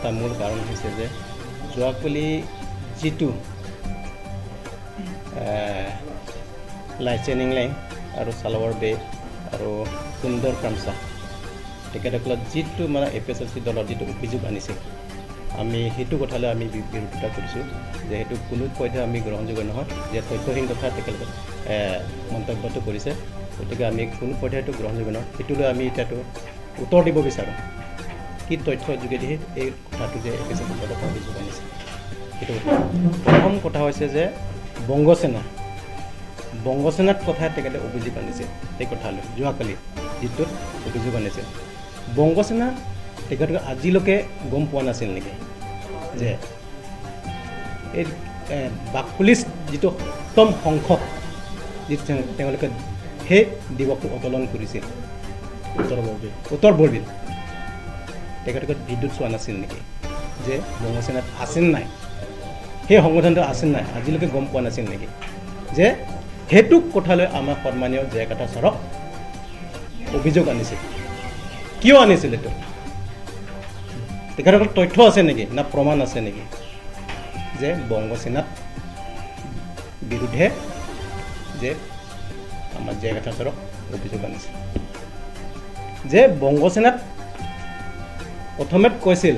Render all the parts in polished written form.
এটা মূল কাৰণ হৈছে যে যোৱাকালি যিটো লাইচেনিং লাইন আৰু চালাৱাৰ বে আৰু সুন্দৰ কামচা তেখেতসকলত যিটো মানে APSLC দলৰ যিটো অভিযোগ আনিছে আমি সেইটো কথালৈ আমি বিৰোধিতা কৰিছোঁ যে সেইটো কোনো পধ্যে আমি গ্ৰহণযোগ্য নহয় যে তথ্যহীন কথা তেখেতলোকে মন্তব্যটো কৰিছে গতিকে আমি কোনো পধ্যে সেইটো গ্ৰহণযোগ্য নহয় সেইটোলৈ আমি এতিয়াতো উত্তৰ দিব বিচাৰোঁ কি তথ্যৰ যোগেদিহে এই কথাটো যে APSLC দলৰ অভিযোগ আনিছে সেইটো প্ৰথম কথা হৈছে যে বংগসেনাত কথা তেখেতে অভিযোগ আনিছে সেই কথালৈ যোৱাকালি যিটোত অভিযোগ আনিছে বংগসেনা তেখেতলোকে আজিলৈকে গম পোৱা নাছিল নেকি যে এই বাক পুলিচ যিটো সপ্তম সংখ্যক যিটো তেওঁলোকে সেই দিৱসটো অতলন কৰিছিল উত্তৰ বৰবীৰ তেখেতলোকে ভিডিঅ'ত চোৱা নাছিল নেকি যে বংগসেনাত আছিল নাই সেই সংগঠনটো আছিল নাই আজিলৈকে গম পোৱা নাছিল নেকি যে সেইটো কথালৈ আমাৰ সন্মানীয় জয়কাটা ছাৰক অভিযোগ আনিছিল কিয় আনিছিল এইটো তেখেতসকলৰ তথ্য আছে নেকি না প্ৰমাণ আছে নেকি যে বংগসেনাত বিৰুদ্ধে যে আমাৰ জয়কাটা ছাৰক অভিযোগ আনিছিল যে বংগসেনাত প্ৰথমে কৈছিল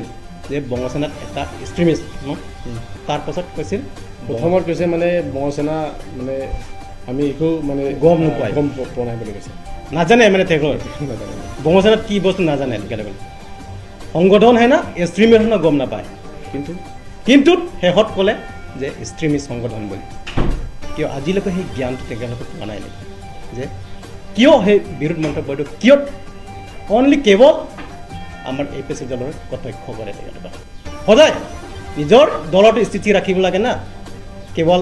যে বংগসেনাত এটা এক্সট্ৰিমিষ্ট তাৰ পাছত কৈছিল প্ৰথমত কৈছে মানে বংগসেনা মানে আমি একো মানে গম নোপোৱাই গম পোৱা নাই বুলি কৈছে নাজানে মানে তেখেতলোকে বংগসেনাত কি বস্তু নাজানে তেখেতসকলে সংগঠন হয় না এক্সট্ৰিমিষ্ট গম নাপায় কিন্তু শেষত ক'লে যে এক্সট্ৰিমিষ্ট সংগঠন বুলি কিয় আজিলৈকে সেই জ্ঞানটো তেখেতলোকে পোৱা নাই নেকি যে কিয় সেই বিৰোধ মন্তব্যটো কিয় অনলি কেৱল আমাৰ APSLC দলৰ কটাক্ষ কৰে তেখেতলোকে সদায় নিজৰ দলটো স্থিতি ৰাখিব লাগে না কেৱল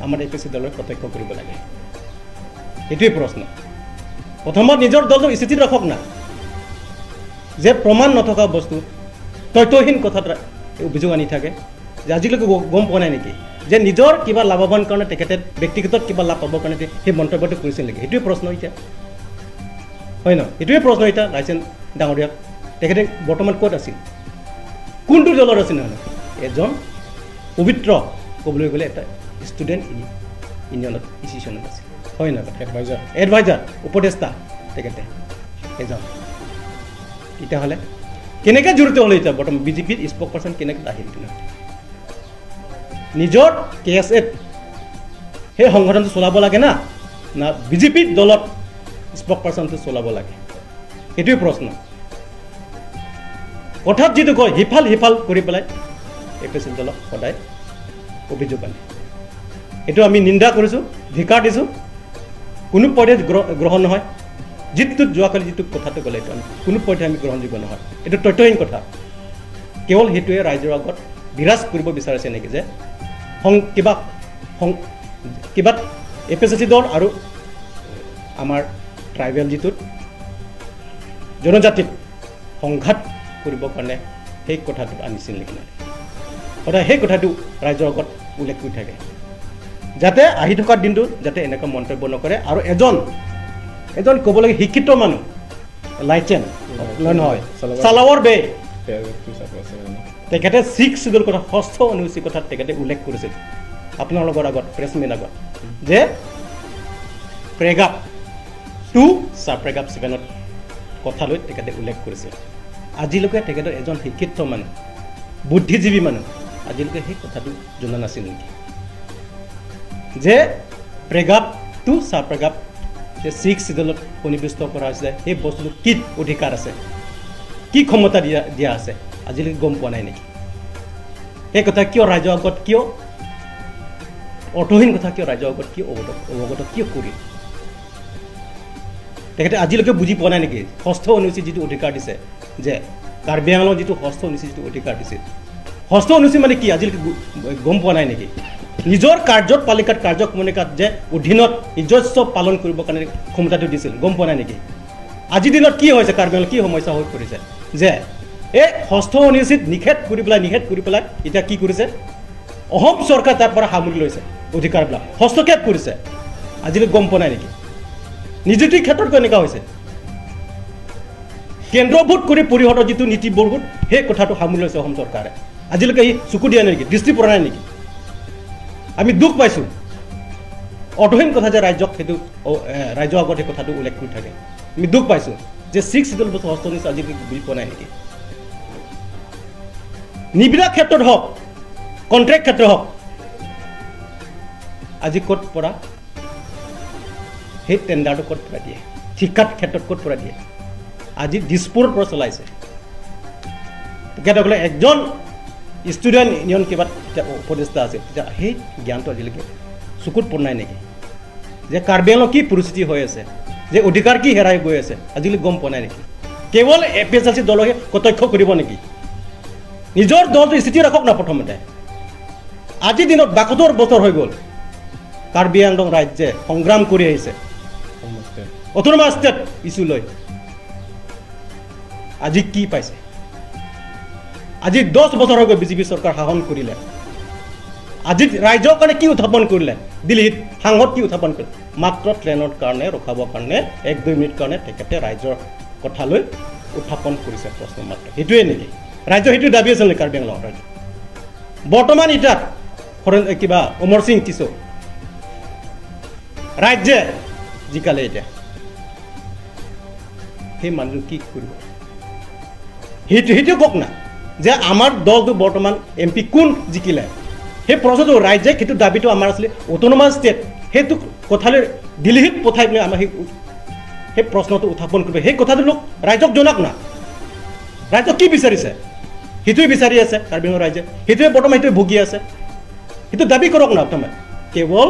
আমাৰ APSLC দলৰ কটাক্ষ কৰিব লাগে এইটোৱেই প্ৰশ্ন প্ৰথমত নিজৰ দলটো স্থিতি ৰাখক না যে প্ৰমাণ নথকা বস্তু তথ্যহীন কথাত অভিযোগ আনি থাকে যে আজিলৈকে গম পোৱা নাই নেকি যে নিজৰ কিবা লাভৱান কাৰণে তেখেতে ব্যক্তিগত কিবা লাভ পাবৰ কাৰণে সেই মন্তব্যটো কৰিছিল নেকি সেইটোৱে প্ৰশ্ন এতিয়া হয় ন এইটোৱে প্ৰশ্ন এতিয়া লাইচেন ডাঙৰীয়াক তেখেতে বৰ্তমান ক'ত আছিল কোনটো দলৰ আছিল নহয় এজন পবিত্ৰ ক'বলৈ গ'লে এটা ষ্টুডেণ্ট ইউনিয়নত ইনষ্টিটিউশ্যনত আছিল হয় নহয় এডভাইজাৰ উপদেষ্টা তেখেতে এজন তেতিয়াহ'লে কেনেকৈ জড়িত হ'লে এতিয়া বৰ্তমান বিজেপিৰ স্পক পাৰ্চন কেনেকৈ আহিল নিজৰ KSAত সেই সংগঠনটো চলাব লাগে না বিজেপিৰ দলত স্পক পাৰ্চনটো চলাব লাগে সেইটোৱে প্ৰশ্ন কথাত যিটো কয় সিফাল কৰি পেলাই APSLC দলক সদায় অভিযোগ আনে এইটো আমি নিন্দা কৰিছোঁ ধিক্কাৰ দিছোঁ কোনো পধ্যে গ্ৰহণ নহয় যিটো যোৱাকালি যিটো কথাটো ক'লে এইটো আমি কোনো পধ্যে আমি গ্ৰহণযোগ্য নহয় এইটো তথ্যহীন কথা কেৱল সেইটোৱে ৰাইজৰ আগত বিৰাজ কৰিব বিচাৰিছে নেকি যে কিবা APSLC দল আৰু আমাৰ ট্ৰাইবেল যিটোত জনজাতিক সংঘাত কৰিবৰ কাৰণে সেই কথাটো আনিছিল নেকি সদায় সেই কথাটো ৰাইজৰ আগত উল্লেখ কৰি থাকে যাতে আহি থকাৰ দিনটো যাতে এনেকুৱা মন্তব্য নকৰে আৰু এজন ক'ব লাগে শিক্ষিত মানুহ লাইচেন নহয় চালাৱাৰ বে তেখেতে 6 শিডিউল কথা 6ষ্ঠ অনুসূচীৰ কথা তেখেতে উল্লেখ কৰিছিল আপোনালোকৰ আগত প্ৰেছমেন আগত যে প্ৰেগাপ 2 চাব প্ৰেগাপ 7ত কথালৈ তেখেতে উল্লেখ কৰিছিল আজিলৈকে তেখেতৰ এজন শিক্ষিত মানুহ বুদ্ধিজীৱী মানুহ আজিলৈকে সেই কথাটো জনা নাছিল নেকি যে প্ৰেগাপ 2 চাব প্ৰেগাপ যে 6 শিডিউলত সন্নিৱিষ্ট কৰা হৈছে সেই বস্তুটো কি অধিকাৰ আছে কি ক্ষমতা দিয়া আছে আজিলৈকে গম পোৱা নাই নেকি সেই কথা কিয় ৰাইজৰ আগত কিয় অৰ্থহীন কথা কিয় ৰাইজৰ আগত কিয় অৱগত কিয় কৰি তেখেতে আজিলৈকে বুজি পোৱা নাই নেকি 6ষ্ঠ অনুসূচীত যিটো অধিকাৰ দিছে যে কাৰ্বি আংলঙত যিটো 6ষ্ঠ অনুসূচীত যিটো অধিকাৰ দিছে 6ষ্ঠ অনুসূচী মানে কি আজিলৈকে গম পোৱা নাই নেকি নিজৰ কাৰ্যত পালিকাত কাৰ্যক্ৰমণিকাত যে অধীনত নিজস্ব পালন কৰিবৰ কাৰণে ক্ষমতাটো দিছিল গম পোৱা নাই নেকি আজিৰ দিনত কি হৈছে কাৰ্বি আংলঙত কি সমস্যা হৈ পৰিছে যে এই 6ষ্ঠ অনুসূচীত নিষেধ কৰি পেলাই এতিয়া কি কৰিছে অসম চৰকাৰ তাৰ পৰা সামৰি লৈছে অধিকাৰবিলাক হস্তক্ষেপ কৰিছে আজিলৈকে গম পোৱা নাই নেকি নিযুক্তিৰ ক্ষেত্ৰত কেনেকুৱা হৈছে কেন্দ্ৰভূত কৰি পৰিষদৰ যিটো নীতিবোৰবোৰ সেই কথাটো সামৰি লৈছে অসম চৰকাৰে আজিলৈকে ই চকু দিয়া নাই নেকি দৃষ্টি পৰা নাই নেকি আমি দুখ পাইছোঁ অৰ্থহীন কথা যে ৰাজ্যক সেইটো ৰাজ্যৰ আগত সেই কথাটো উল্লেখ কৰি থাকে আমি দুখ পাইছোঁ যে 6 শিডিউল বস্তু হস্তনিচ আজিলৈকে বুজি পোৱা নাই নেকি নিবিড়া ক্ষেত্ৰত হওক কণ্ট্ৰেক্ট ক্ষেত্ৰত হওক আজি ক'ত পৰা সেই টেণ্ডাৰটো ক'ত পৰা দিয়ে শিক্ষাৰ ক্ষেত্ৰত ক'ত পৰা দিয়ে আজি দিছপুৰৰ পৰা চলাইছে তেখেতসকলে একজন ষ্টুডেণ্ট ইউনিয়ন কিবা উপদেষ্টা আছে তেতিয়া সেই জ্ঞানটো আজিলৈকে চকুত পৰা নাই নেকি যে কাৰ্বি আংলং কি পৰিস্থিতি হৈ আছে যে অধিকাৰ কি হেৰাই গৈ আছে আজিলৈকে গম পোৱা নাই নেকি কেৱল APSRC দলহে কটাক্ষ কৰিব নেকি নিজৰ দলটো স্থিতি ৰাখক না প্ৰথমতে আজিৰ দিনত ৭২ বছৰ হৈ গ'ল কাৰ্বি আংলং ৰাজ্যে সংগ্ৰাম কৰি আহিছে অট'নমাছ ষ্টেট ইছ্যু লৈ আজি কি পাইছে আজি 10 বছৰ হৈ গ'ল বিজেপি চৰকাৰ শাসন কৰিলে আজি ৰাইজৰ কাৰণে কি উত্থাপন কৰিলে দিল্লীত সাংসদ কি উত্থাপন কৰিলে মাত্ৰ ট্ৰেইনৰ কাৰণে ৰখাবৰ কাৰণে 1-2 মিনিট কাৰণে তেখেতে ৰাইজৰ কথা লৈ উত্থাপন কৰিছে প্ৰশ্ন মাত্ৰ সেইটোৱে নেকি ৰাজ্য সেইটো দাবী আছিল নেকি কাৰ্বি আংলং ৰাজ্য বৰ্তমান এতিয়া কিবা অমৰ সিং টিছো ৰাজ্যে জিকালে এতিয়া সেই মানুহটো কি কৰিব সেইটো কওক না যে আমাৰ দলটো বৰ্তমান MP কোন জিকিলে সেই প্ৰশ্নটো ৰাজ্যে সেইটো দাবীটো আমাৰ আছিলে অট'নমাছ ষ্টেট সেইটো কথালৈ দিল্লীত পঠাই পিনে আমাৰ সেই প্ৰশ্নটো উত্থাপন কৰিব সেই কথাটো লোক ৰাইজক জনাওক না ৰাইজক কি বিচাৰিছে সেইটোৱে বিচাৰি আছে কাৰ্বি আংলং ৰাইজে সেইটোৱে বৰ্তমান সেইটোৱে ভুগি আছে সেইটো দাবী কৰক না প্ৰথমে কেৱল